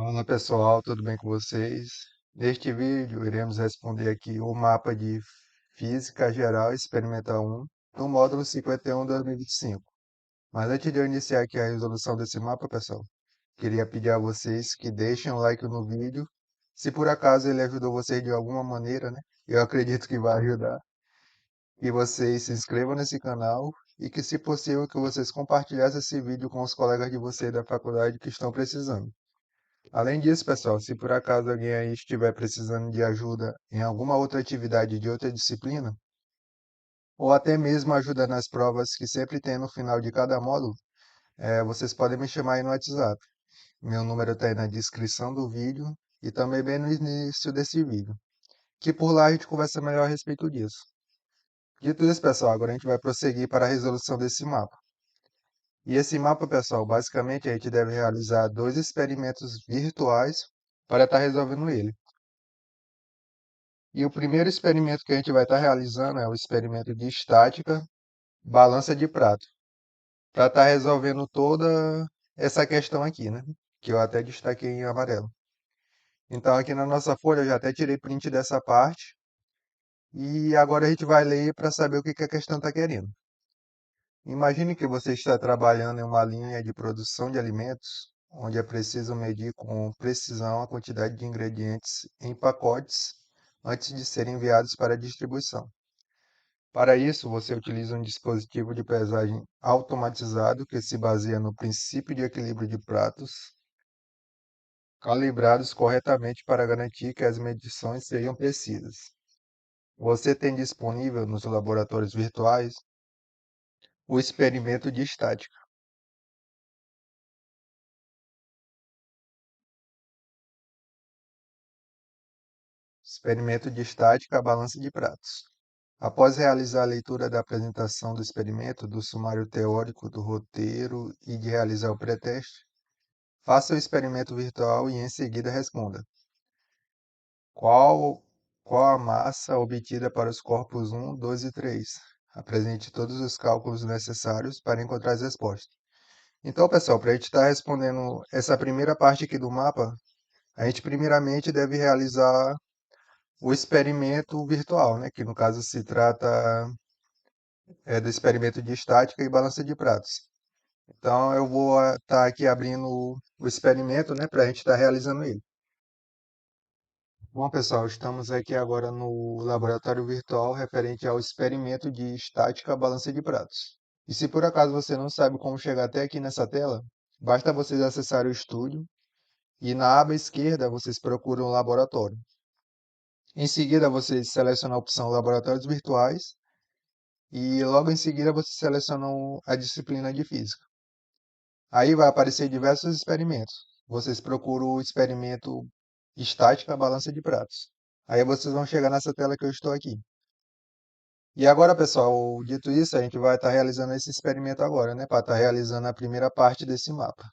Fala pessoal, tudo bem com vocês? Neste vídeo, iremos responder aqui o mapa de Física Geral Experimental 1 do módulo 51 2025. Mas antes de eu iniciar aqui a resolução desse mapa, pessoal, queria pedir a vocês que deixem um like no vídeo. Se por acaso ele ajudou vocês de alguma maneira, né? Eu acredito que vai ajudar. Que vocês se inscrevam nesse canal e que, se possível, que vocês compartilhassem esse vídeo com os colegas de vocês da faculdade que estão precisando. Além disso, pessoal, se por acaso alguém aí estiver precisando de ajuda em alguma outra atividade de outra disciplina, ou até mesmo ajuda nas provas que sempre tem no final de cada módulo, vocês podem me chamar aí no WhatsApp. Meu número está aí na descrição do vídeo e também bem no início desse vídeo, que por lá a gente conversa melhor a respeito disso. Dito isso, pessoal, agora a gente vai prosseguir para a resolução desse mapa. E esse mapa, pessoal, basicamente a gente deve realizar dois experimentos virtuais para estar resolvendo ele. E o primeiro experimento que a gente vai estar realizando é o experimento de estática, balança de prato, para estar resolvendo toda essa questão aqui, né? Que eu até destaquei em amarelo. Então, aqui na nossa folha, eu já até tirei print dessa parte. E agora a gente vai ler para saber o que que a questão está querendo. Imagine que você está trabalhando em uma linha de produção de alimentos, onde é preciso medir com precisão a quantidade de ingredientes em pacotes antes de serem enviados para distribuição. Para isso, você utiliza um dispositivo de pesagem automatizado que se baseia no princípio de equilíbrio de pratos, calibrados corretamente para garantir que as medições sejam precisas. Você tem disponível nos laboratórios virtuais o experimento de estática. Experimento de estática, a balança de pratos. Após realizar a leitura da apresentação do experimento, do sumário teórico, do roteiro e de realizar o pré-teste, faça o experimento virtual e em seguida responda. Qual, qual a massa obtida para os corpos 1, 2 e 3? Apresente todos os cálculos necessários para encontrar as respostas. Então, pessoal, para a gente estar respondendo essa primeira parte aqui do mapa, a gente primeiramente deve realizar o experimento virtual, né? Que no caso se trata do experimento de estática e balança de pratos. Então, eu vou estar aqui abrindo o experimento, né, para a gente estar realizando ele. Bom, pessoal, estamos aqui agora no laboratório virtual referente ao experimento de estática balança de pratos. E se por acaso você não sabe como chegar até aqui nessa tela, basta vocês acessarem o estúdio e na aba esquerda vocês procuram o laboratório. Em seguida, vocês selecionam a opção Laboratórios Virtuais e logo em seguida vocês selecionam a disciplina de Física. Aí vai aparecer diversos experimentos. Vocês procuram o experimento estática balança de pratos. Aí vocês vão chegar nessa tela que eu estou aqui. E agora, pessoal, dito isso, a gente vai estar realizando esse experimento agora, né? Para estar realizando a primeira parte desse mapa.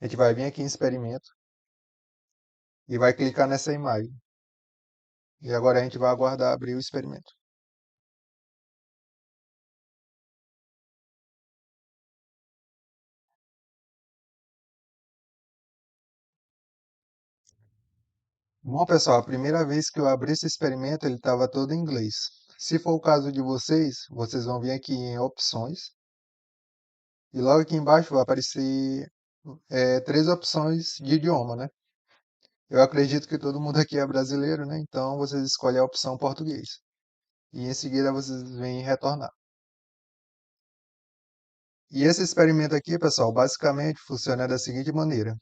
A gente vai vir aqui em experimento e vai clicar nessa imagem. E agora a gente vai aguardar abrir o experimento. Bom, pessoal, a primeira vez que eu abri esse experimento, ele estava todo em inglês. Se for o caso de vocês, vocês vão vir aqui em opções e logo aqui embaixo vai aparecer três opções de idioma, né? Eu acredito que todo mundo aqui é brasileiro, né? Então vocês escolhem a opção português. E em seguida vocês vêm retornar. E esse experimento aqui, pessoal, basicamente funciona da seguinte maneira.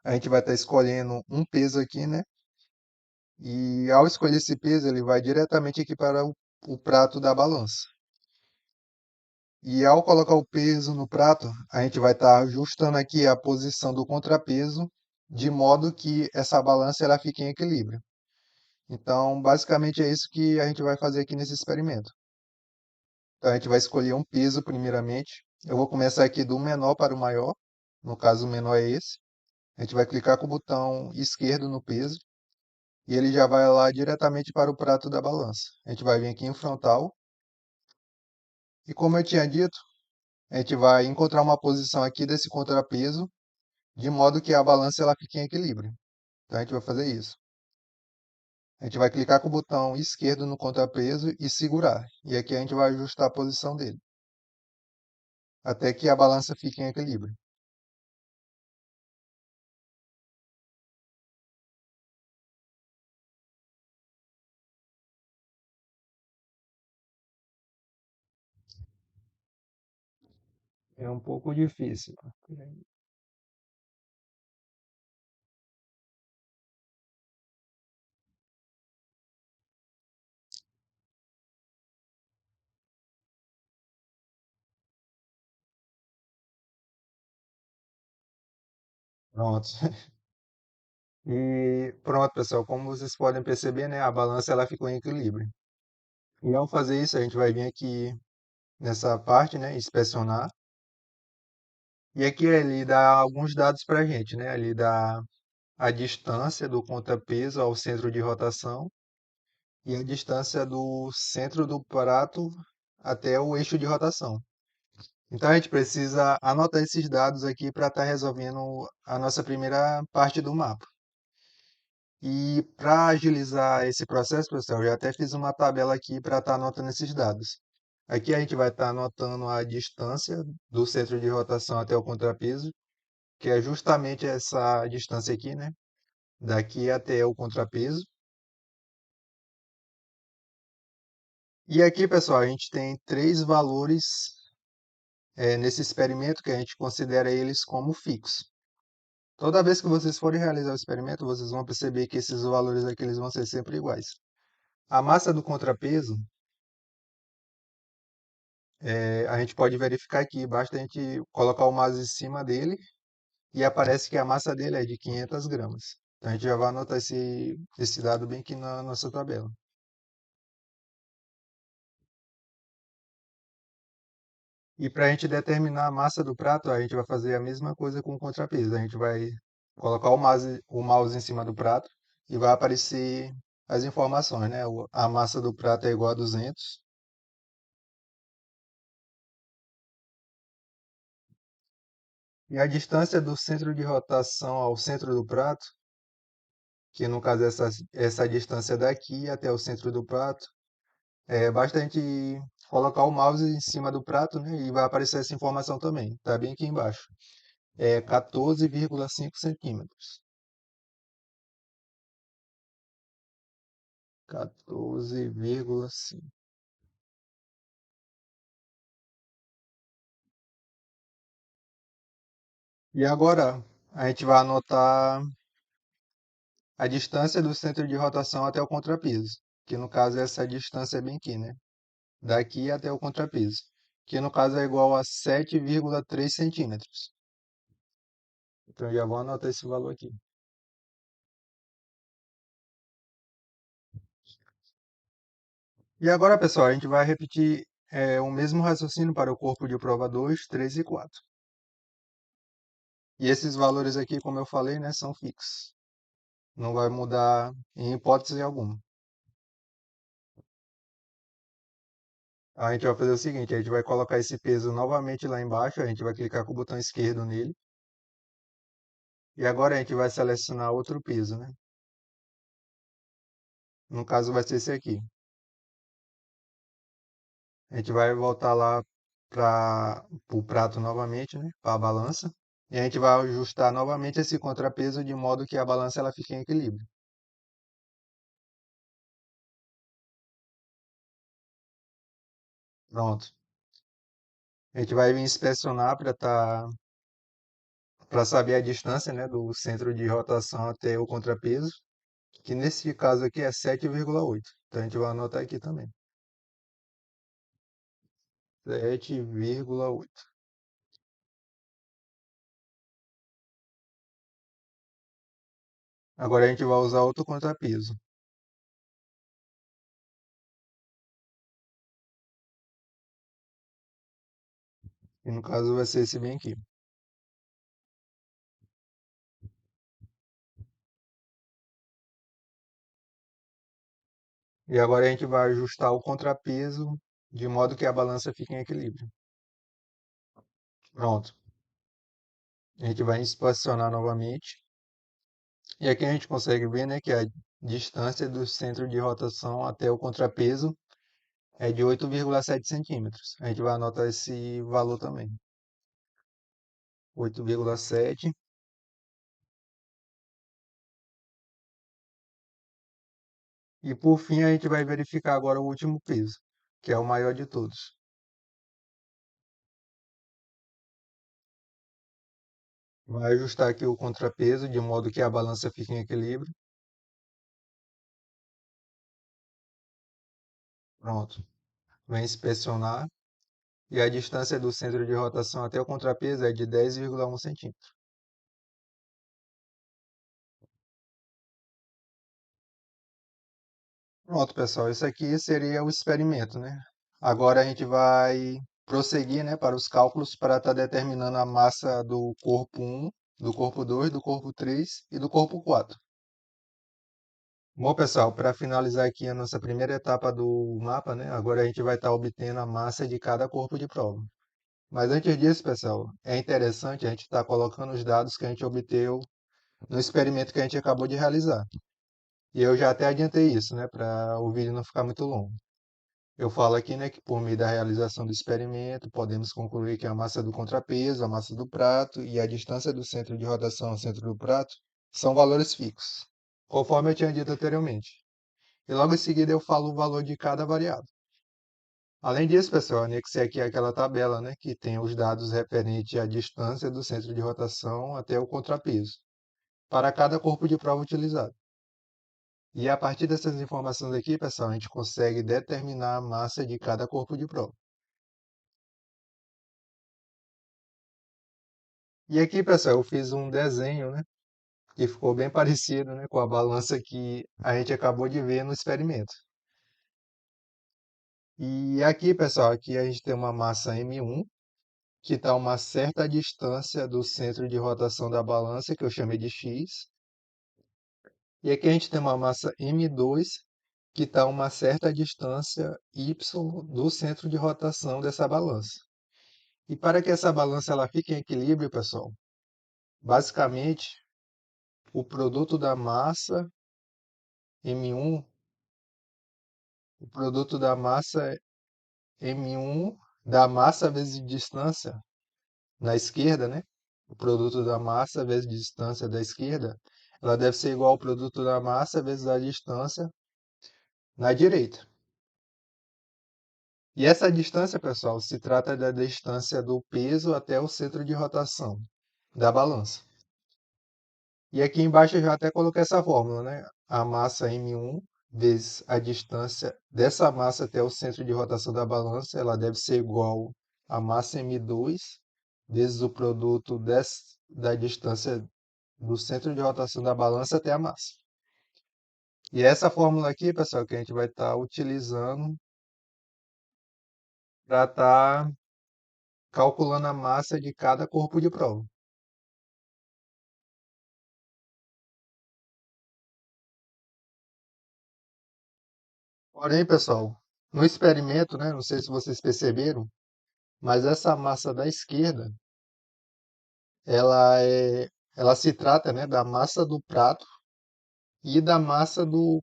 A gente vai estar escolhendo um peso aqui, né? E ao escolher esse peso, ele vai diretamente aqui para o prato da balança. E ao colocar o peso no prato, a gente vai estar ajustando aqui a posição do contrapeso, de modo que essa balança ela fique em equilíbrio. Então, basicamente é isso que a gente vai fazer aqui nesse experimento. Então, a gente vai escolher um peso primeiramente. Eu vou começar aqui do menor para o maior. No caso, o menor é esse. A gente vai clicar com o botão esquerdo no peso e ele já vai lá diretamente para o prato da balança. A gente vai vir aqui em frontal. E como eu tinha dito, a gente vai encontrar uma posição aqui desse contrapeso, de modo que a balança ela fique em equilíbrio. Então a gente vai fazer isso. A gente vai clicar com o botão esquerdo no contrapeso e segurar. E aqui a gente vai ajustar a posição dele, até que a balança fique em equilíbrio. É um pouco difícil. Pronto. E pronto, pessoal. Como vocês podem perceber, né, a balança ela ficou em equilíbrio. E ao fazer isso, a gente vai vir aqui nessa parte, né, inspecionar. E aqui ele dá alguns dados para a gente, né? Ele dá a distância do contrapeso ao centro de rotação e a distância do centro do prato até o eixo de rotação. Então a gente precisa anotar esses dados aqui para estar resolvendo a nossa primeira parte do mapa. E para agilizar esse processo, pessoal, eu já até fiz uma tabela aqui para estar anotando esses dados. Aqui a gente vai estar anotando a distância do centro de rotação até o contrapeso, que é justamente essa distância aqui, né? Daqui até o contrapeso. E aqui, pessoal, a gente tem três valores nesse experimento que a gente considera eles como fixos. Toda vez que vocês forem realizar o experimento, vocês vão perceber que esses valores aqui eles vão ser sempre iguais. A massa do contrapeso, a gente pode verificar aqui, basta a gente colocar o mais em cima dele e aparece que a massa dele é de 500 gramas. Então a gente já vai anotar esse dado bem aqui na nossa tabela. E para a gente determinar a massa do prato, a gente vai fazer a mesma coisa com o contrapeso. A gente vai colocar o mouse em cima do prato e vai aparecer as informações, né? A massa do prato é igual a 200. E a distância do centro de rotação ao centro do prato, que no caso é essa distância daqui até o centro do prato, basta a gente colocar o mouse em cima do prato, né? E vai aparecer essa informação também. Está bem aqui embaixo. É 14,5 centímetros. 14,5. E agora a gente vai anotar a distância do centro de rotação até o contrapeso, que no caso é essa distância bem aqui, né? Daqui até o contrapeso, que no caso é igual a 7,3 centímetros. Então já vou anotar esse valor aqui. E agora, pessoal, a gente vai repetir o mesmo raciocínio para o corpo de prova 2, 3 e 4. E esses valores aqui, como eu falei, né, são fixos. Não vai mudar em hipótese alguma. A gente vai fazer o seguinte, a gente vai colocar esse peso novamente lá embaixo, a gente vai clicar com o botão esquerdo nele, e agora a gente vai selecionar outro peso, né? No caso vai ser esse aqui. A gente vai voltar lá para o prato novamente, né? Para a balança. E a gente vai ajustar novamente esse contrapeso de modo que a balança ela fique em equilíbrio. Pronto. A gente vai vir inspecionar para saber a distância, né, do centro de rotação até o contrapeso, que nesse caso aqui é 7,8. Então a gente vai anotar aqui também. 7,8. Agora a gente vai usar outro contrapeso, que no caso vai ser esse bem aqui. E agora a gente vai ajustar o contrapeso de modo que a balança fique em equilíbrio. Pronto. A gente vai inspecionar novamente. E aqui a gente consegue ver, né, que a distância do centro de rotação até o contrapeso é de 8,7 centímetros. A gente vai anotar esse valor também. 8,7. E por fim a gente vai verificar agora o último peso, que é o maior de todos. Vai ajustar aqui o contrapeso de modo que a balança fique em equilíbrio. Pronto. Vem inspecionar. E a distância do centro de rotação até o contrapeso é de 10,1 centímetros. Pronto, pessoal. Isso aqui seria o experimento, né? Agora a gente vai prosseguir, né, para os cálculos para estar determinando a massa do corpo 1, do corpo 2, do corpo 3 e do corpo 4. Bom, pessoal, para finalizar aqui a nossa primeira etapa do mapa, né? Agora a gente vai estar obtendo a massa de cada corpo de prova. Mas antes disso, pessoal, é interessante a gente estar colocando os dados que a gente obteve no experimento que a gente acabou de realizar. E eu já até adiantei isso, né, para o vídeo não ficar muito longo. Eu falo aqui, né, que por meio da realização do experimento, podemos concluir que a massa do contrapeso, a massa do prato e a distância do centro de rotação ao centro do prato são valores fixos, conforme eu tinha dito anteriormente. E logo em seguida eu falo o valor de cada variável. Além disso, pessoal, eu anexei aqui aquela tabela, né, que tem os dados referentes à distância do centro de rotação até o contrapeso, para cada corpo de prova utilizado. E a partir dessas informações aqui, pessoal, a gente consegue determinar a massa de cada corpo de prova. E aqui, pessoal, eu fiz um desenho, né, que ficou bem parecido, né, com a balança que a gente acabou de ver no experimento. E aqui, pessoal, aqui a gente tem uma massa M1, que está a uma certa distância do centro de rotação da balança, que eu chamei de X. E aqui a gente tem uma massa M2, que está a uma certa distância Y do centro de rotação dessa balança. E para que essa balança ela fique em equilíbrio, pessoal, basicamente o produto da massa M1, o produto da massa M1 da massa vezes distância na esquerda, né? O produto da massa vezes distância da esquerda, ela deve ser igual ao produto da massa vezes a distância na direita. E essa distância, pessoal, se trata da distância do peso até o centro de rotação da balança. E aqui embaixo eu já até coloquei essa fórmula, né? A massa M1 vezes a distância dessa massa até o centro de rotação da balança, ela deve ser igual a massa M2 vezes o produto da distância do centro de rotação da balança até a massa. E essa fórmula aqui, pessoal, que a gente vai estar utilizando para estar calculando a massa de cada corpo de prova. Porém, pessoal, no experimento, né, não sei se vocês perceberam, mas essa massa da esquerda, ela é, ela se trata, né, da massa do prato e da massa do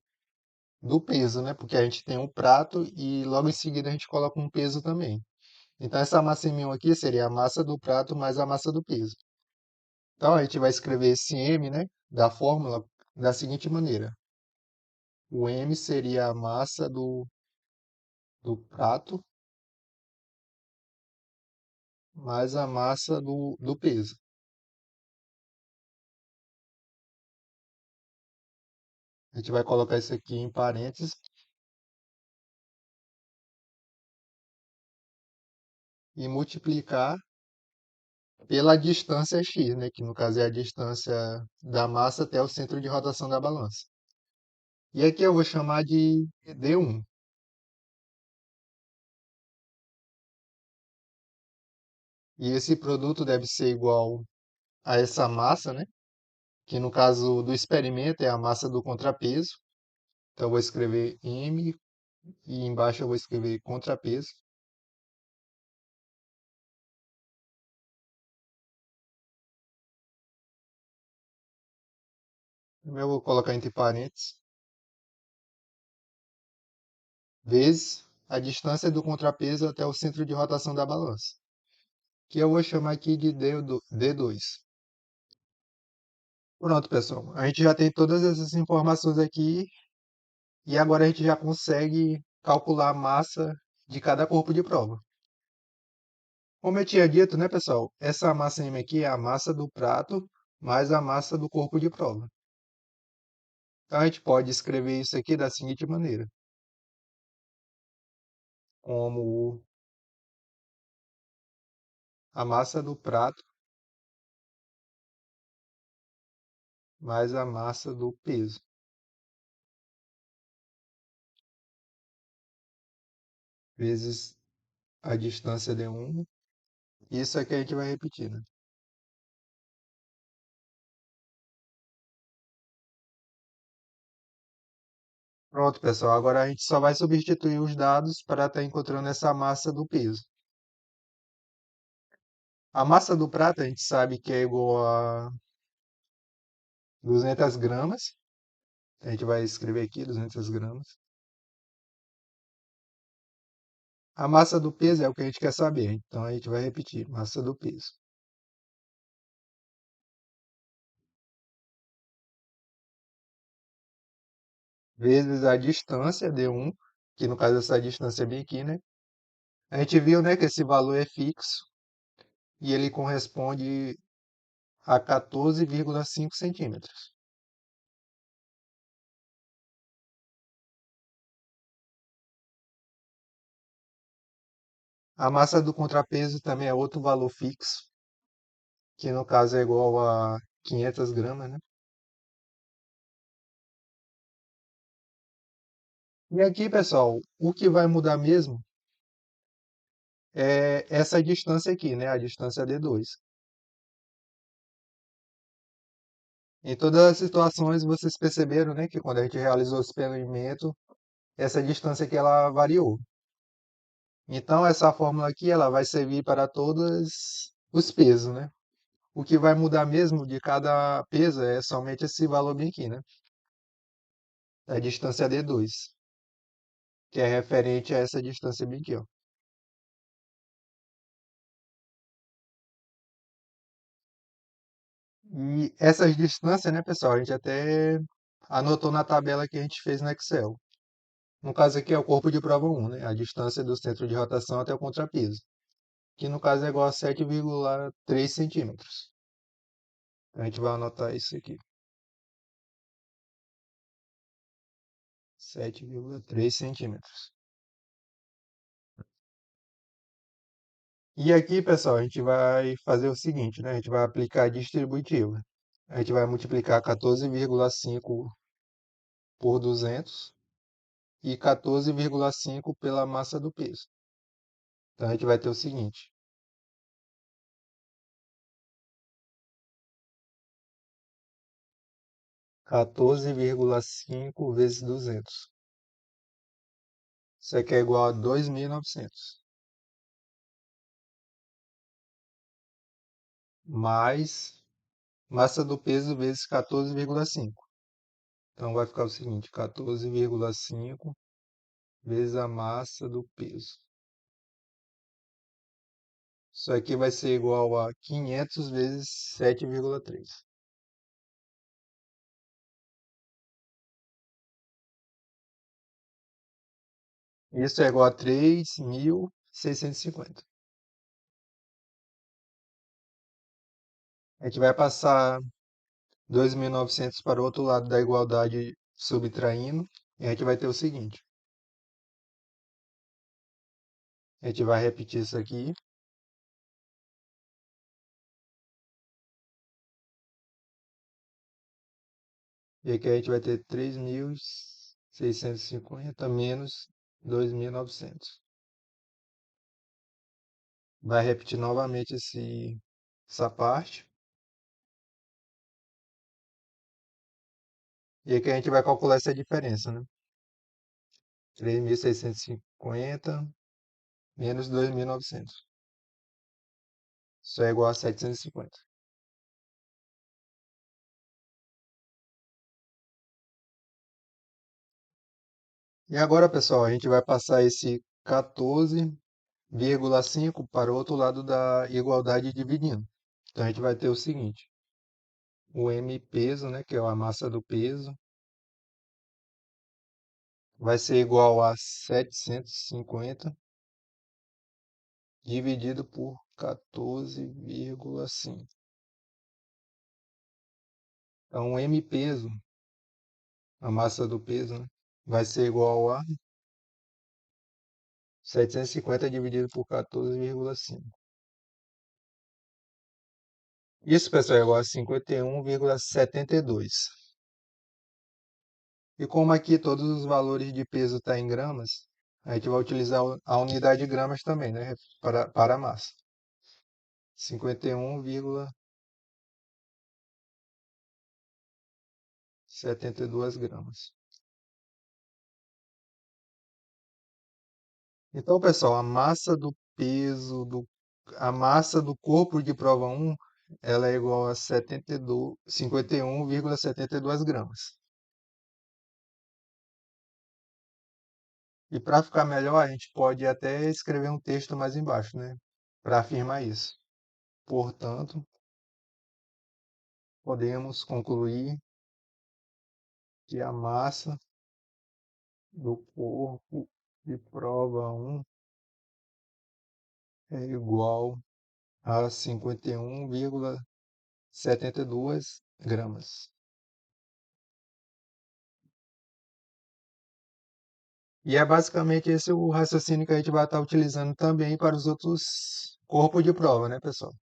peso, né? Porque a gente tem um prato e logo em seguida a gente coloca um peso também. Então essa massa em mil aqui seria a massa do prato mais a massa do peso. Então a gente vai escrever esse M, né, da fórmula da seguinte maneira: o M seria a massa do prato mais a massa do peso. A gente vai colocar isso aqui em parênteses e multiplicar pela distância x, né, que no caso é a distância da massa até o centro de rotação da balança. E aqui eu vou chamar de D1. E esse produto deve ser igual a essa massa, né, que no caso do experimento é a massa do contrapeso. Então eu vou escrever M e embaixo eu vou escrever contrapeso. Primeiro eu vou colocar entre parênteses, vezes a distância do contrapeso até o centro de rotação da balança, que eu vou chamar aqui de D2. Pronto, pessoal. A gente já tem todas essas informações aqui e agora a gente já consegue calcular a massa de cada corpo de prova. Como eu tinha dito, né, pessoal? Essa massa M aqui é a massa do prato mais a massa do corpo de prova. Então a gente pode escrever isso aqui da seguinte maneira: como a massa do prato mais a massa do peso, vezes a distância D1. Isso aqui a gente vai repetir, né? Pronto, pessoal. Agora a gente só vai substituir os dados para estar encontrando essa massa do peso. A massa do prato a gente sabe que é igual a 200 gramas. A gente vai escrever aqui 200 gramas. A massa do peso é o que a gente quer saber. Então a gente vai repetir. Massa do peso. Vezes a distância D1, que no caso essa distância é bem aqui, né? A gente viu, né, que esse valor é fixo e ele corresponde a 14,5 centímetros. A massa do contrapeso também é outro valor fixo, que no caso é igual a 500 gramas, né? E aqui, pessoal, o que vai mudar mesmo é essa distância aqui, né? A distância D2. Em todas as situações, vocês perceberam, né, que quando a gente realizou o experimento, essa distância aqui ela variou. Então, essa fórmula aqui ela vai servir para todos os pesos, né? O que vai mudar mesmo de cada peso é somente esse valor bem aqui, né? A distância D2, que é referente a essa distância bem aqui, ó. E essas distâncias, né, pessoal, a gente até anotou na tabela que a gente fez no Excel. No caso aqui é o corpo de prova 1, né? A distância do centro de rotação até o contrapeso, que no caso é igual a 7,3 centímetros. A gente vai anotar isso aqui, 7,3 centímetros. E aqui, pessoal, a gente vai fazer o seguinte, né? A gente vai aplicar a distributiva. A gente vai multiplicar 14,5 por 200 e 14,5 pela massa do peso. Então, a gente vai ter o seguinte: 14,5 vezes 200. Isso aqui é igual a 2.900. Mais massa do peso vezes 14,5. Então, vai ficar o seguinte: 14,5 vezes a massa do peso. Isso aqui vai ser igual a 500 vezes 7,3. Isso é igual a 3.650. A gente vai passar 2.900 para o outro lado da igualdade subtraindo. E a gente vai ter o seguinte. A gente vai repetir isso aqui. E aqui a gente vai ter 3.650 menos 2.900. Vai repetir novamente essa parte. E aqui a gente vai calcular essa diferença, né? 3.650 menos 2.900. Isso é igual a 750. E agora, pessoal, a gente vai passar esse 14,5 para o outro lado da igualdade dividindo. Então, a gente vai ter o seguinte: o M peso, né, que é a massa do peso, vai ser igual a 750 dividido por 14,5. Então, o M peso, a massa do peso, né, vai ser igual a 750 dividido por 14,5. Isso, pessoal, é igual a 51,72. E como aqui todos os valores de peso estão em gramas, a gente vai utilizar a unidade de gramas também, né? Para a massa. 51,72 gramas. Então, pessoal, a massa do corpo de prova um, ela é igual a 51,72 gramas. E para ficar melhor, a gente pode até escrever um texto mais embaixo, né? Para afirmar isso. Portanto, podemos concluir que a massa do corpo de prova um é igual a 51,72 gramas. E é basicamente esse o raciocínio que a gente vai estar utilizando também para os outros corpos de prova, né, pessoal?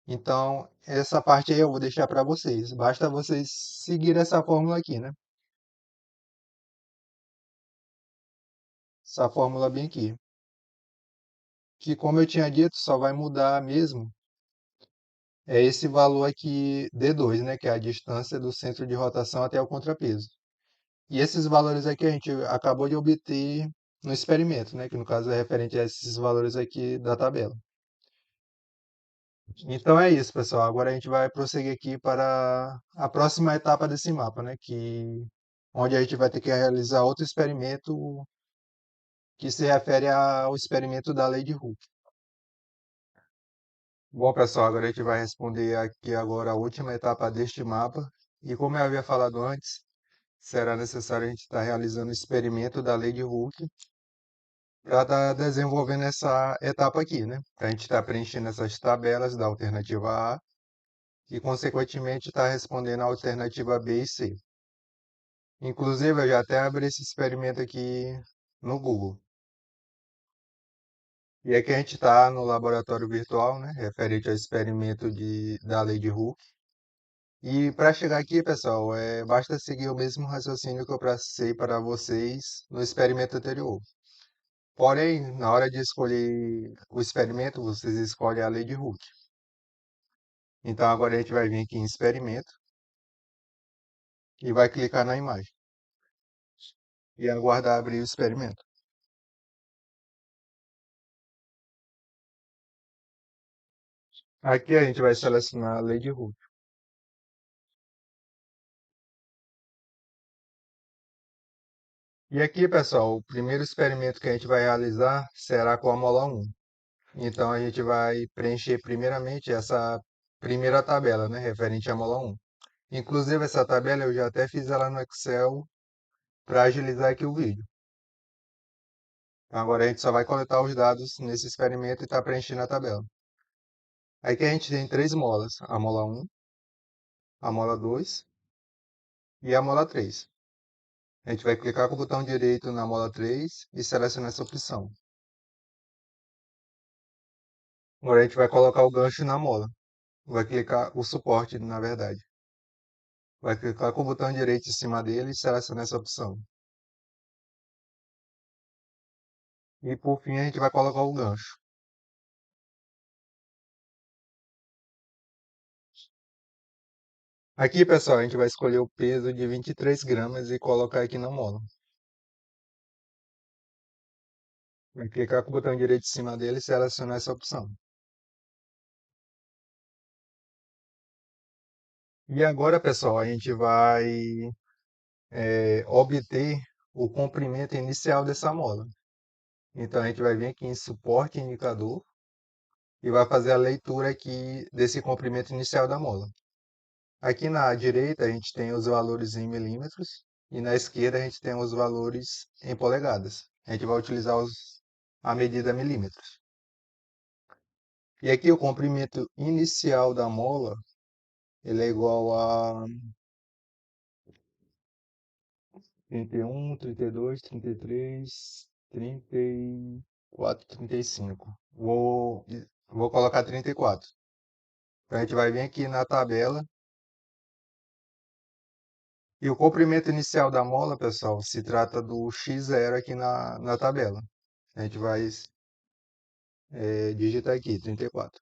Então, essa parte aí eu vou deixar para vocês. Basta vocês seguir essa fórmula aqui, né? Essa fórmula bem aqui. Que, como eu tinha dito, só vai mudar mesmo é esse valor aqui, D2, né? Que é a distância do centro de rotação até o contrapeso. E esses valores aqui a gente acabou de obter no experimento, né? Que no caso é referente a esses valores aqui da tabela. Então é isso, pessoal. Agora a gente vai prosseguir aqui para a próxima etapa desse mapa, né? Onde a gente vai ter que realizar outro experimento que se refere ao experimento da lei de Hooke. Bom, pessoal, agora a gente vai responder aqui agora a última etapa deste mapa. E como eu havia falado antes, será necessário a gente estar realizando o experimento da lei de Hooke para estar desenvolvendo essa etapa aqui, né? Para a gente estar preenchendo essas tabelas da alternativa A e, consequentemente, estar respondendo a alternativa B e C. Inclusive, eu já até abri esse experimento aqui no Google. E aqui a gente está no laboratório virtual, né? Referente ao experimento da lei de Hooke. E para chegar aqui, pessoal, basta seguir o mesmo raciocínio que eu passei para vocês no experimento anterior. Porém, na hora de escolher o experimento, vocês escolhem a lei de Hooke. Então, agora a gente vai vir aqui em experimento e vai clicar na imagem e aguardar abrir o experimento. Aqui a gente vai selecionar a lei de Hooke. E aqui, pessoal, o primeiro experimento que a gente vai realizar será com a mola 1. Então, a gente vai preencher primeiramente essa primeira tabela, né, referente à mola 1. Inclusive, essa tabela eu já até fiz ela no Excel para agilizar aqui o vídeo. Então, agora a gente só vai coletar os dados nesse experimento e está preenchendo a tabela. Aqui a gente tem três molas, a mola 1, a mola 2 e a mola 3. A gente vai clicar com o botão direito na mola 3 e selecionar essa opção. Agora a gente vai colocar o gancho na mola. Vai clicar o suporte, na verdade. Vai clicar com o botão direito em cima dele e selecionar essa opção. E por fim a gente vai colocar o gancho. Aqui, pessoal, a gente vai escolher o peso de 23 gramas e colocar aqui na mola. Vai clicar com o botão direito em cima dele e selecionar essa opção. E agora, pessoal, a gente vai obter o comprimento inicial dessa mola. Então a gente vai vir aqui em suporte indicador e vai fazer a leitura aqui desse comprimento inicial da mola. Aqui na direita a gente tem os valores em milímetros e na esquerda a gente tem os valores em polegadas. A gente vai utilizar a medida milímetros. E aqui o comprimento inicial da mola, ele é igual a 31, 32, 33, 34, 35. Vou colocar 34. Então a gente vai vir aqui na tabela. E o comprimento inicial da mola, pessoal, se trata do x0 aqui na tabela. A gente vai digitar aqui, 34.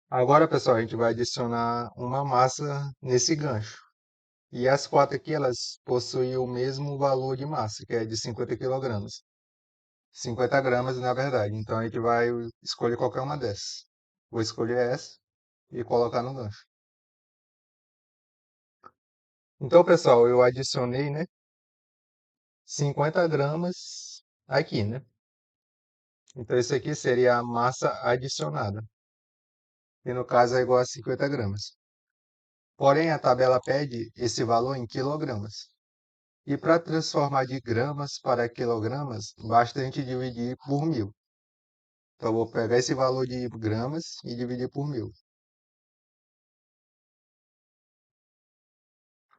Agora, pessoal, a gente vai adicionar uma massa nesse gancho. E as quatro aqui, elas possuem o mesmo valor de massa, que é de 50 quilogramas. 50 gramas, na verdade. Então, a gente vai escolher qualquer uma dessas. Vou escolher essa e colocar no gancho. Então, pessoal, eu adicionei, né, 50 gramas aqui, né? Então, isso aqui seria a massa adicionada, que no caso é igual a 50 gramas. Porém, a tabela pede esse valor em quilogramas. E para transformar de gramas para quilogramas, basta a gente dividir por 1000. Então, eu vou pegar esse valor de gramas e dividir por 1000.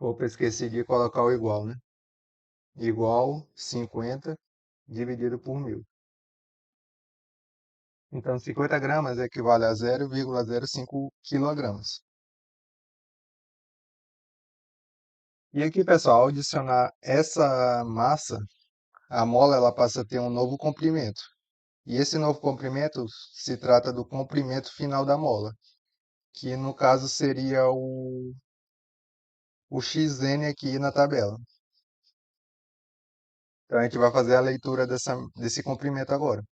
Opa, esqueci de colocar o igual, né? Igual 50 dividido por 1000. Então, 50 gramas equivale a 0,05 quilogramas. E aqui, pessoal, ao adicionar essa massa, a mola ela passa a ter um novo comprimento. E esse novo comprimento se trata do comprimento final da mola, que no caso seria o xn aqui na tabela. Então a gente vai fazer a leitura desse comprimento agora.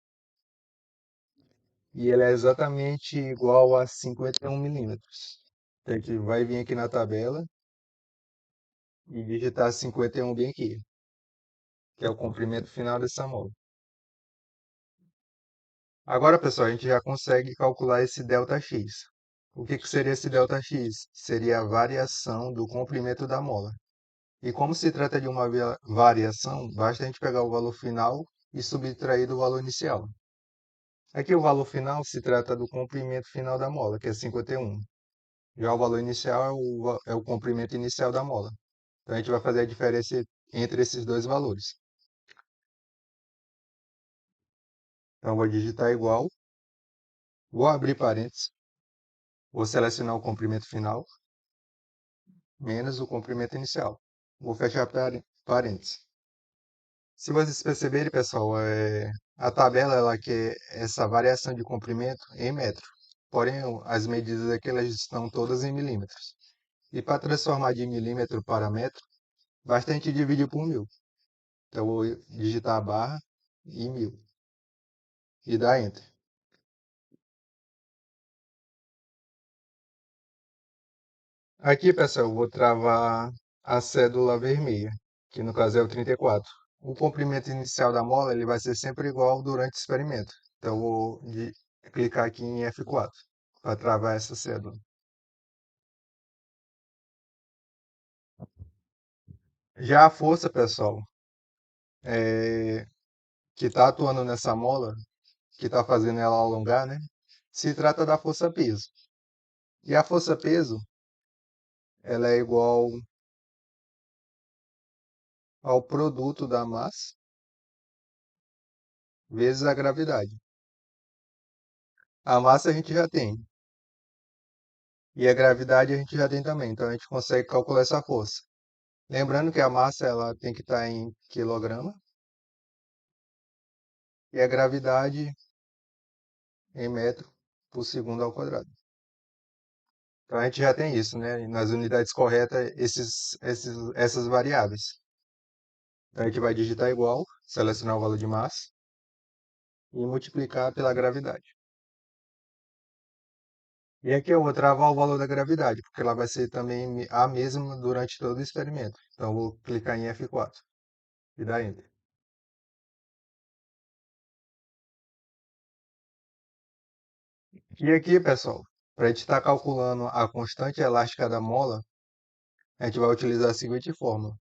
E ele é exatamente igual a 51 milímetros. Então a gente vai vir aqui na tabela e digitar 51 bem aqui, que é o comprimento final dessa mola. Agora, pessoal, a gente já consegue calcular esse ΔX. O que seria esse ΔX? Seria a variação do comprimento da mola. E como se trata de uma variação, basta a gente pegar o valor final e subtrair do valor inicial. Aqui o valor final se trata do comprimento final da mola, que é 51. Já o valor inicial é o comprimento inicial da mola. Então a gente vai fazer a diferença entre esses dois valores. Então vou digitar igual, vou abrir parênteses, vou selecionar o comprimento final, menos o comprimento inicial. Vou fechar parênteses. Se vocês perceberem, pessoal, a tabela ela quer essa variação de comprimento em metro. Porém, as medidas aqui elas estão todas em milímetros. E para transformar de milímetro para metro, basta a gente dividir por 1000. Então, eu vou digitar a barra e 1000 e dar Enter. Aqui, pessoal, eu vou travar a cédula vermelha, que no caso é o 34. O comprimento inicial da mola ele vai ser sempre igual durante o experimento. Então, eu vou clicar aqui em F4 para travar essa cédula. Já a força, pessoal, que está atuando nessa mola, que está fazendo ela alongar, né? Se trata da força peso. E a força peso, ela é igual ao produto da massa vezes a gravidade. A massa a gente já tem. E a gravidade a gente já tem também. Então a gente consegue calcular essa força. Lembrando que a massa ela tem que estar em quilograma e a gravidade em metro por segundo ao quadrado. Então a gente já tem isso, né? Nas unidades corretas, essas variáveis. Então a gente vai digitar igual, selecionar o valor de massa e multiplicar pela gravidade. E aqui eu vou travar o valor da gravidade, porque ela vai ser também a mesma durante todo o experimento. Então eu vou clicar em F4 e dar Enter. E aqui, pessoal, para a gente estar calculando a constante elástica da mola, a gente vai utilizar a seguinte fórmula.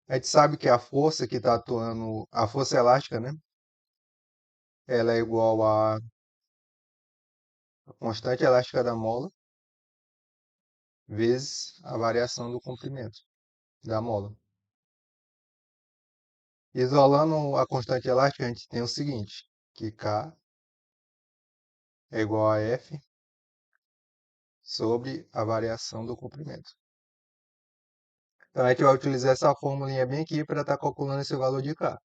A gente sabe que a força que está atuando, a força elástica, né? Ela é igual à constante elástica da mola vezes a variação do comprimento da mola. Isolando a constante elástica, a gente tem o seguinte, que K é igual a F sobre a variação do comprimento. Então, a gente vai utilizar essa formulinha bem aqui para estar calculando esse valor de K.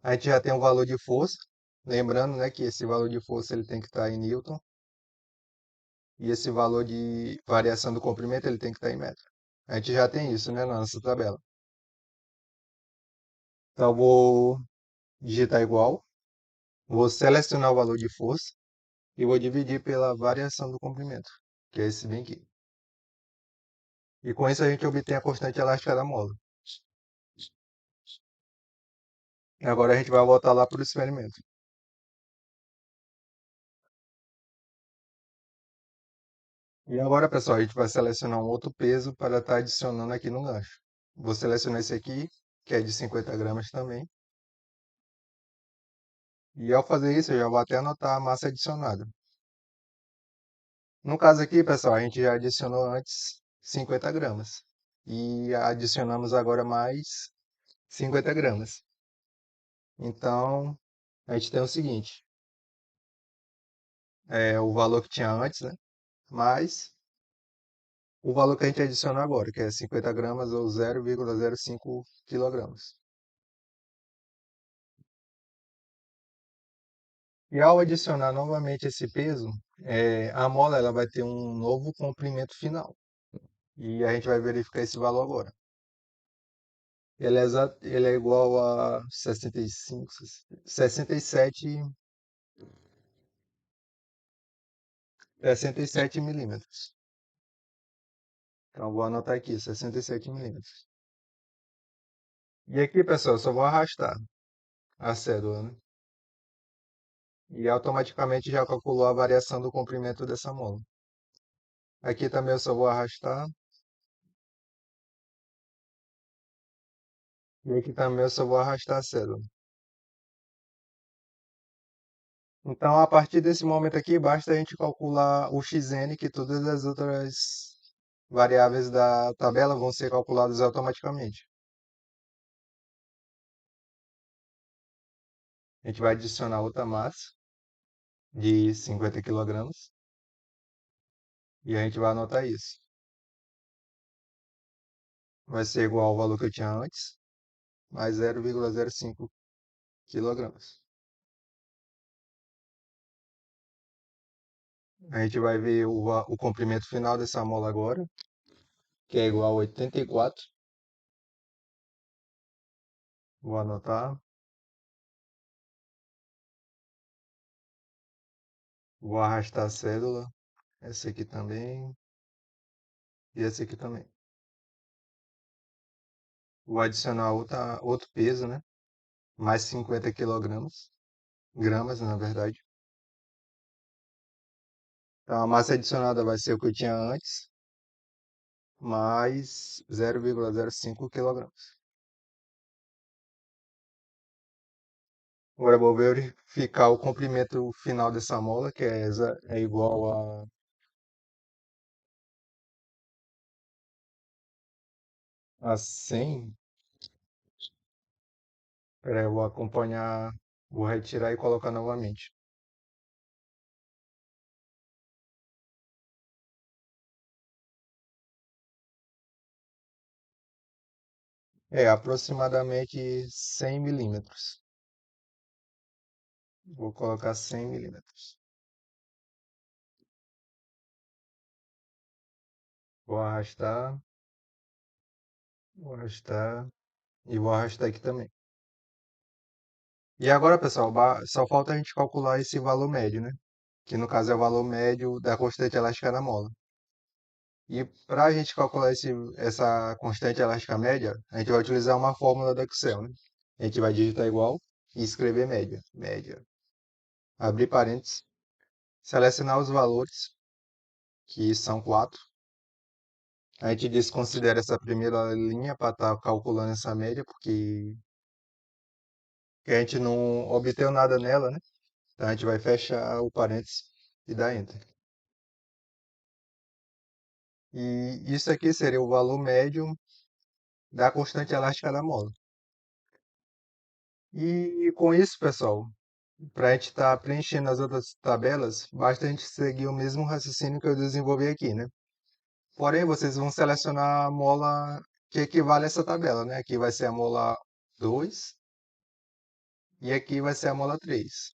A gente já tem o valor de força, lembrando, né, que esse valor de força ele tem que estar em Newton, e esse valor de variação do comprimento ele tem que estar em metro. A gente já tem isso, né, na nossa tabela. Então, eu vou digitar igual, vou selecionar o valor de força e vou dividir pela variação do comprimento, que é esse bem aqui. E com isso a gente obtém a constante elástica da mola. E agora a gente vai voltar lá para o experimento. E agora, pessoal, a gente vai selecionar um outro peso para estar adicionando aqui no gancho. Vou selecionar esse aqui, que é de 50 gramas também. E ao fazer isso, eu já vou até anotar a massa adicionada. No caso aqui, pessoal, a gente já adicionou antes 50 gramas. E adicionamos agora mais 50 gramas. Então, a gente tem o seguinte, é o valor que tinha antes, né? Mais o valor que a gente adiciona agora, que é 50 gramas ou 0,05 quilogramas. E ao adicionar novamente esse peso, a mola ela vai ter um novo comprimento final. E a gente vai verificar esse valor agora. Ele é igual a 65, 67, 67 milímetros. Então, vou anotar aqui, 67 milímetros. E aqui, pessoal, eu só vou arrastar a cédula, né? E automaticamente já calculou a variação do comprimento dessa mola. Aqui também eu só vou arrastar. E aqui também eu só vou arrastar a cédula. Então, a partir desse momento aqui, basta a gente calcular o xn, que todas as outras variáveis da tabela vão ser calculadas automaticamente. A gente vai adicionar outra massa de 50 quilogramas e a gente vai anotar isso. Vai ser igual ao valor que eu tinha antes, mais 0,05 quilogramas. A gente vai ver o comprimento final dessa mola agora, que é igual a 84. Vou anotar. Vou arrastar a cédula. Essa aqui também. E essa aqui também. Vou adicionar outro peso, né? Mais 50 quilogramas. Gramas, na verdade. Então, a massa adicionada vai ser o que eu tinha antes, mais 0,05 quilogramas. Agora eu vou verificar o comprimento final dessa mola, que é igual a 100. Espera aí, eu vou acompanhar, vou retirar e colocar novamente. É aproximadamente 100 milímetros. Vou colocar 100 milímetros. Vou arrastar e vou arrastar aqui também. E agora, pessoal, só falta a gente calcular esse valor médio, né? que no caso é o valor médio da constante elástica da mola. E para a gente calcular essa constante elástica média, a gente vai utilizar uma fórmula do Excel, né? A gente vai digitar igual e escrever média. Média. Abrir parênteses, selecionar os valores, que são 4. A gente desconsidera essa primeira linha para estar calculando essa média, porque a gente não obteve nada nela, né? Então a gente vai fechar o parênteses e dar Enter. E isso aqui seria o valor médio da constante elástica da mola. E com isso, pessoal, para a gente estar preenchendo as outras tabelas, basta a gente seguir o mesmo raciocínio que eu desenvolvi aqui, né? Porém, vocês vão selecionar a mola que equivale a essa tabela, né? Aqui vai ser a mola 2 e aqui vai ser a mola 3.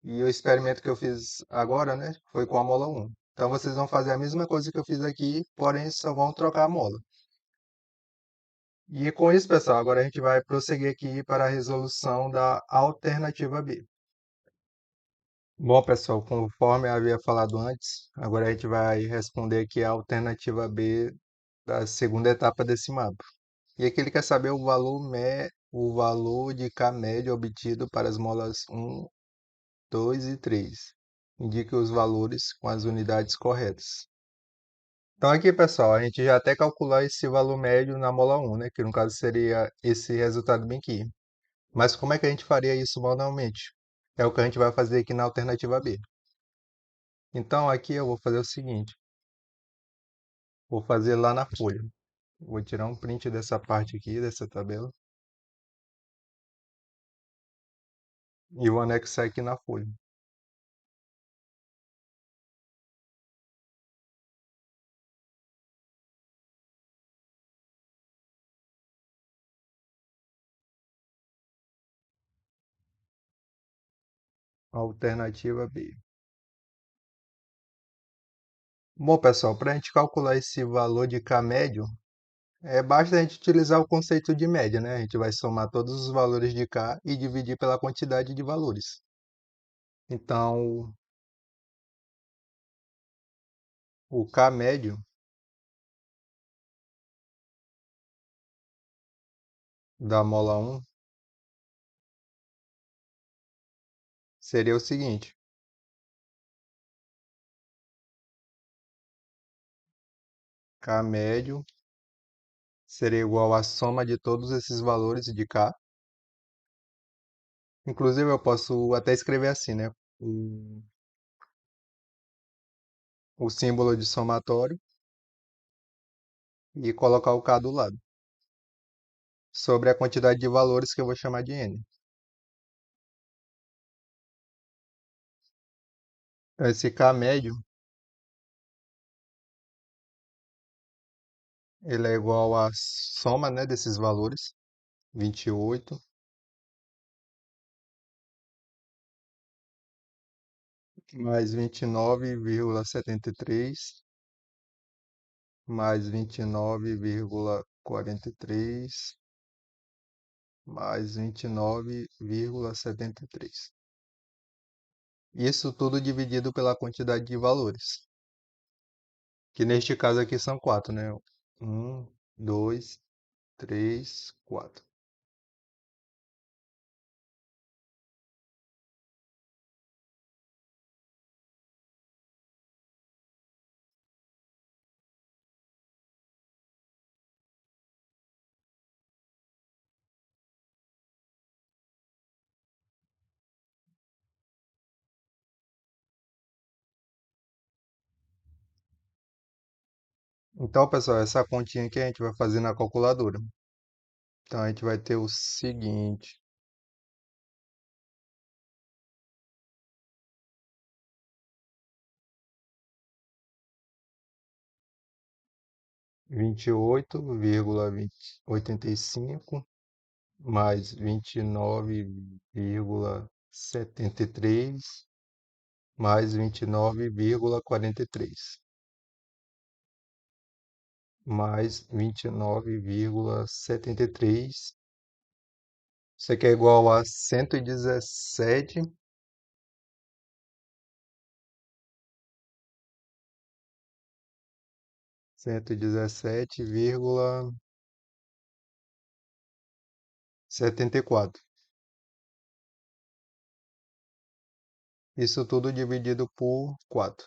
E o experimento que eu fiz agora, né, foi com a mola 1. Então vocês vão fazer a mesma coisa que eu fiz aqui, porém só vão trocar a mola. E com isso, pessoal, agora a gente vai prosseguir aqui para a resolução da alternativa B. Bom, pessoal, conforme eu havia falado antes, agora a gente vai responder aqui a alternativa B da segunda etapa desse mapa. E aqui ele quer saber o valor de K médio obtido para as molas 1, 2 e 3. Indique os valores com as unidades corretas. Então aqui, pessoal, a gente já até calculou esse valor médio na mola 1, né? Que no caso seria esse resultado bem aqui. Mas como é que a gente faria isso manualmente? É o que a gente vai fazer aqui na alternativa B. Então aqui eu vou fazer o seguinte, vou fazer lá na folha. Vou tirar um print dessa parte aqui, dessa tabela, e vou anexar aqui na folha. Alternativa B. Bom, pessoal, para a gente calcular esse valor de K médio, basta a gente utilizar o conceito de média, né? A gente vai somar todos os valores de K e dividir pela quantidade de valores. Então, o K médio da mola 1 seria o seguinte: K médio seria igual à soma de todos esses valores de K. Inclusive, eu posso até escrever assim, né? O, o símbolo de somatório e colocar o K do lado, sobre a quantidade de valores que eu vou chamar de N. Esse K médio, ele é igual à soma, né, desses valores, 28, mais 29,73, mais 29,43, mais 29,73. Isso tudo dividido pela quantidade de valores, que neste caso aqui são 4, né? Um, 2, 3, 4. Então, pessoal, essa continha aqui a gente vai fazer na calculadora. Então, a gente vai ter o seguinte: 28,85 mais 29,73 mais 29,43 mais 29,73. Isso aqui é igual a 117 117,74. Isso tudo dividido por 4.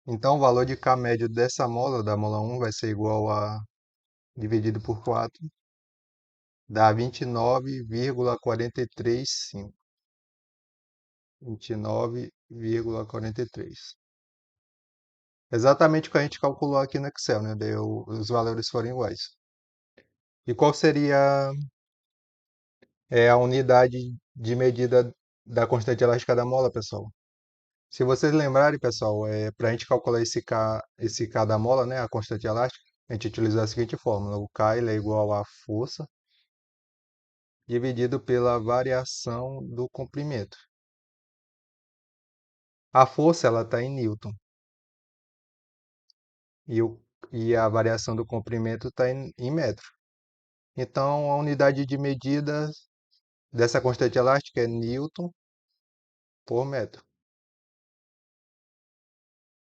Então, o valor de K médio dessa mola, da mola um, vai ser igual a dividido por 4, dá 29,435. 29,43. Exatamente o que a gente calculou aqui no Excel, né? Os valores foram iguais. E qual seria a unidade de medida da constante elástica da mola, pessoal? Se vocês lembrarem, pessoal, para a gente calcular esse K da mola, né, a constante elástica, a gente utiliza a seguinte fórmula: o K ele é igual à força dividido pela variação do comprimento. A força ela está em Newton e, e a variação do comprimento está em metro. Então, a unidade de medida dessa constante elástica é Newton por metro.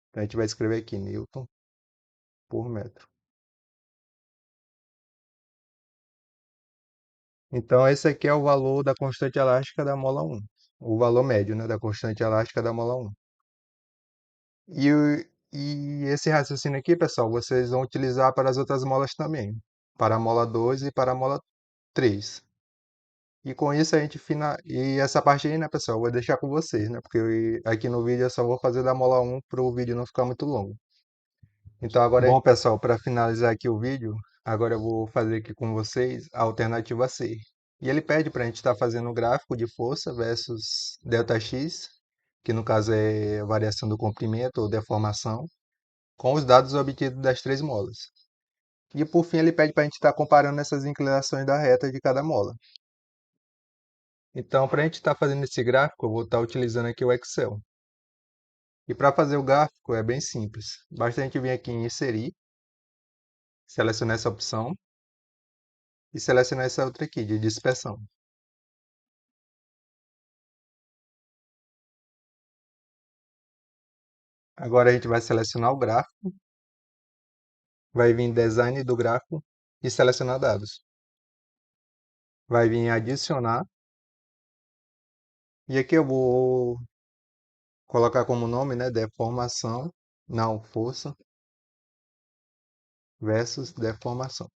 Então, a gente vai escrever aqui Newton por metro. Então, esse aqui é o valor da constante elástica da mola 1. O valor médio, né, da constante elástica da mola 1. E esse raciocínio aqui, pessoal, vocês vão utilizar para as outras molas também. Para a mola 2 e para a mola 3. E com isso a gente E essa parte aí, né, pessoal, eu vou deixar com vocês, né? Porque aqui no vídeo eu só vou fazer da mola 1 para o vídeo não ficar muito longo. Então agora, bom, pessoal, para finalizar aqui o vídeo, agora eu vou fazer aqui com vocês a alternativa C. E ele pede para a gente estar fazendo o gráfico de força versus ΔX, que no caso é a variação do comprimento ou deformação, com os dados obtidos das três molas. E por fim ele pede para a gente estar comparando essas inclinações da reta de cada mola. Então, para a gente estar fazendo esse gráfico, eu vou estar utilizando aqui o Excel. E para fazer o gráfico é bem simples. Basta a gente vir aqui em inserir, selecionar essa opção e selecionar essa outra aqui, de dispersão. Agora a gente vai selecionar o gráfico, vai vir em design do gráfico e selecionar dados. Vai vir em adicionar e aqui eu vou colocar como nome, né, deformação, não, força versus deformação.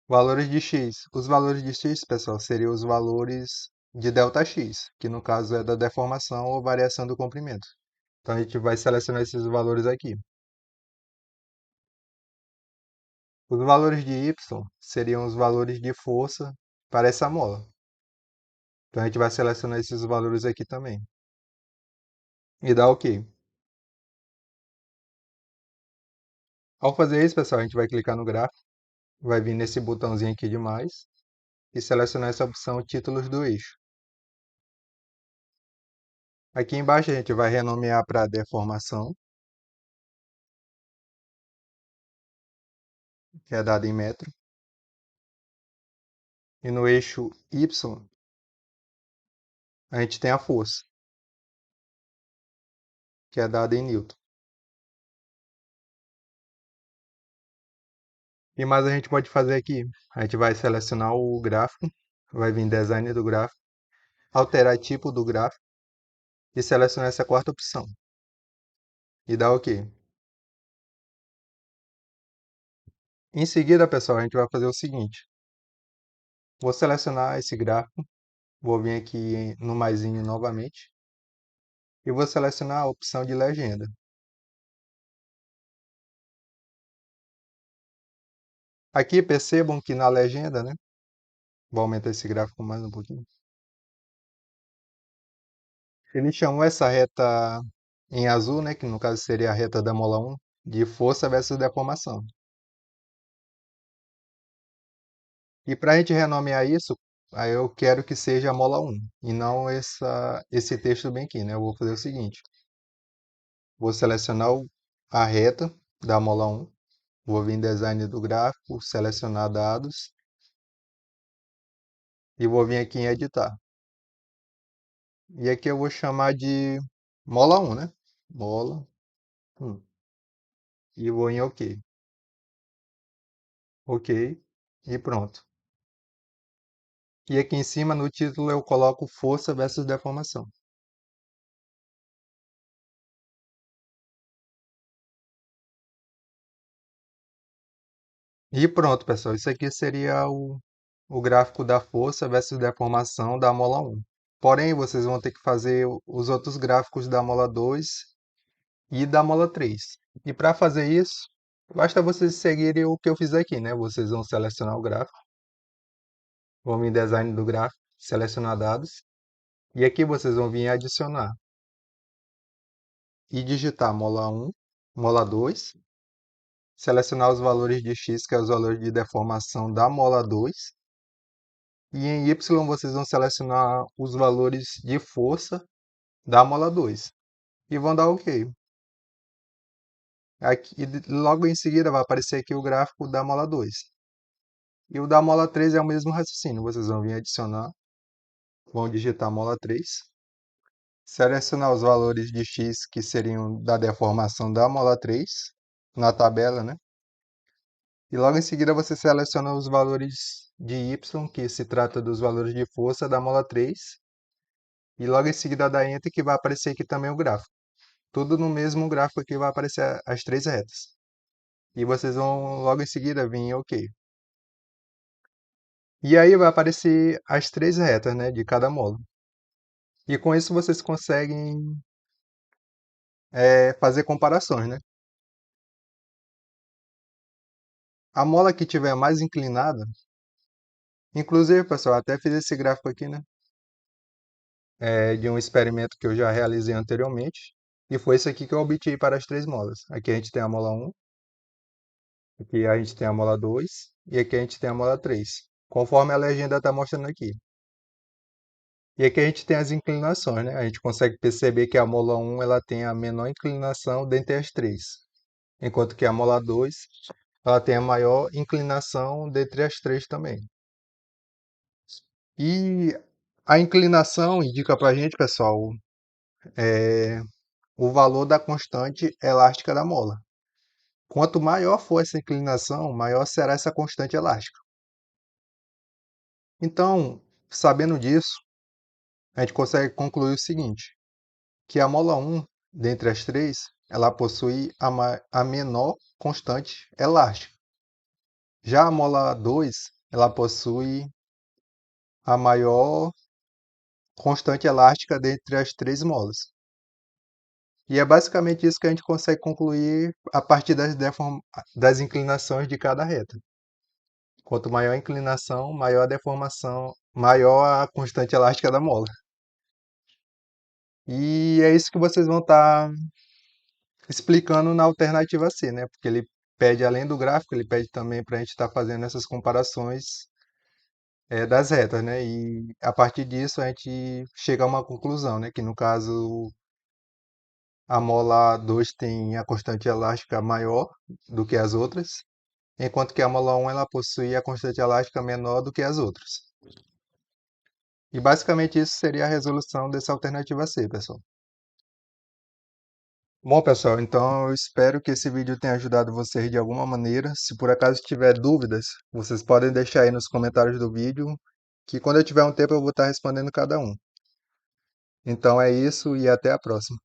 Valores de x. Os valores de x, pessoal, seriam os valores de ΔX, que no caso é da deformação ou variação do comprimento. Então a gente vai selecionar esses valores aqui. Os valores de y seriam os valores de força para essa mola. Então a gente vai selecionar esses valores aqui também. E dá OK. Ao fazer isso, pessoal, a gente vai clicar no gráfico, vai vir nesse botãozinho aqui de mais e selecionar essa opção títulos do eixo. Aqui embaixo a gente vai renomear para deformação, que é dada em metro. E no eixo Y, a gente tem a força, que é dada em newton. E mais a gente pode fazer aqui? A gente vai selecionar o gráfico, vai vir em design do gráfico, alterar tipo do gráfico e selecionar essa quarta opção. E dá OK. Em seguida, pessoal, a gente vai fazer o seguinte. Vou selecionar esse gráfico, vou vir aqui no maisinho novamente e vou selecionar a opção de legenda. Aqui percebam que na legenda, né? Vou aumentar esse gráfico mais um pouquinho. Ele chamou essa reta em azul, né, que no caso seria a reta da mola 1, de força versus deformação. E para a gente renomear isso, aí eu quero que seja a mola 1 e não esse texto bem aqui, né? Eu vou fazer o seguinte: vou selecionar a reta da mola 1, vou vir em design do gráfico, selecionar dados e vou vir aqui em editar. E aqui eu vou chamar de mola 1, né? mola 1. E vou em OK. OK. E pronto. E aqui em cima, no título, eu coloco força versus deformação. E pronto, pessoal. Isso aqui seria o gráfico da força versus deformação da mola 1. Porém, vocês vão ter que fazer os outros gráficos da mola 2 e da mola 3. E para fazer isso, basta vocês seguirem o que eu fiz aqui, né? Vocês vão selecionar o gráfico, vão em design do gráfico, selecionar dados, e aqui vocês vão vir em adicionar e digitar mola 1, mola 2, selecionar os valores de x, que é os valores de deformação da mola 2, e em y vocês vão selecionar os valores de força da mola 2 e vão dar OK. Aqui, logo em seguida vai aparecer aqui o gráfico da mola 2. E o da mola 3 é o mesmo raciocínio. Vocês vão vir adicionar, vão digitar mola 3, selecionar os valores de x que seriam da deformação da mola 3 na tabela, né? E logo em seguida você seleciona os valores de y, que se trata dos valores de força da mola 3. E logo em seguida dá Enter, que vai aparecer aqui também o gráfico. Tudo no mesmo gráfico que vai aparecer as três retas. E vocês vão logo em seguida vir em OK. E aí vai aparecer as três retas, né, de cada módulo. E com isso vocês conseguem fazer comparações, né? A mola que tiver mais inclinada, inclusive, pessoal, até fiz esse gráfico aqui, né? De um experimento que eu já realizei anteriormente. E foi isso aqui que eu obtive para as três molas. Aqui a gente tem a mola 1, aqui a gente tem a mola 2 e aqui a gente tem a mola 3, conforme a legenda está mostrando aqui. E aqui a gente tem as inclinações, né? A gente consegue perceber que a mola 1 ela tem a menor inclinação dentre as três, enquanto que a mola 2 ela tem a maior inclinação dentre as três também. E a inclinação indica para a gente, pessoal, o valor da constante elástica da mola. Quanto maior for essa inclinação, maior será essa constante elástica. Então, sabendo disso, a gente consegue concluir o seguinte, que a mola 1, dentre as três, ela possui a menor constante elástica. Já a mola 2, ela possui a maior constante elástica dentre as três molas. E é basicamente isso que a gente consegue concluir a partir das inclinações de cada reta. Quanto maior a inclinação, maior a deformação, maior a constante elástica da mola. E é isso que vocês vão estar explicando na alternativa C, né? Porque ele pede, além do gráfico, ele pede também para a gente estar fazendo essas comparações das retas, né? E a partir disso a gente chega a uma conclusão, né? Que no caso a mola 2 tem a constante elástica maior do que as outras, enquanto que a mola 1 ela possui a constante elástica menor do que as outras. E basicamente isso seria a resolução dessa alternativa C, pessoal. Bom, pessoal, então eu espero que esse vídeo tenha ajudado vocês de alguma maneira. Se por acaso tiver dúvidas, vocês podem deixar aí nos comentários do vídeo, que quando eu tiver um tempo eu vou estar respondendo cada um. Então é isso e até a próxima.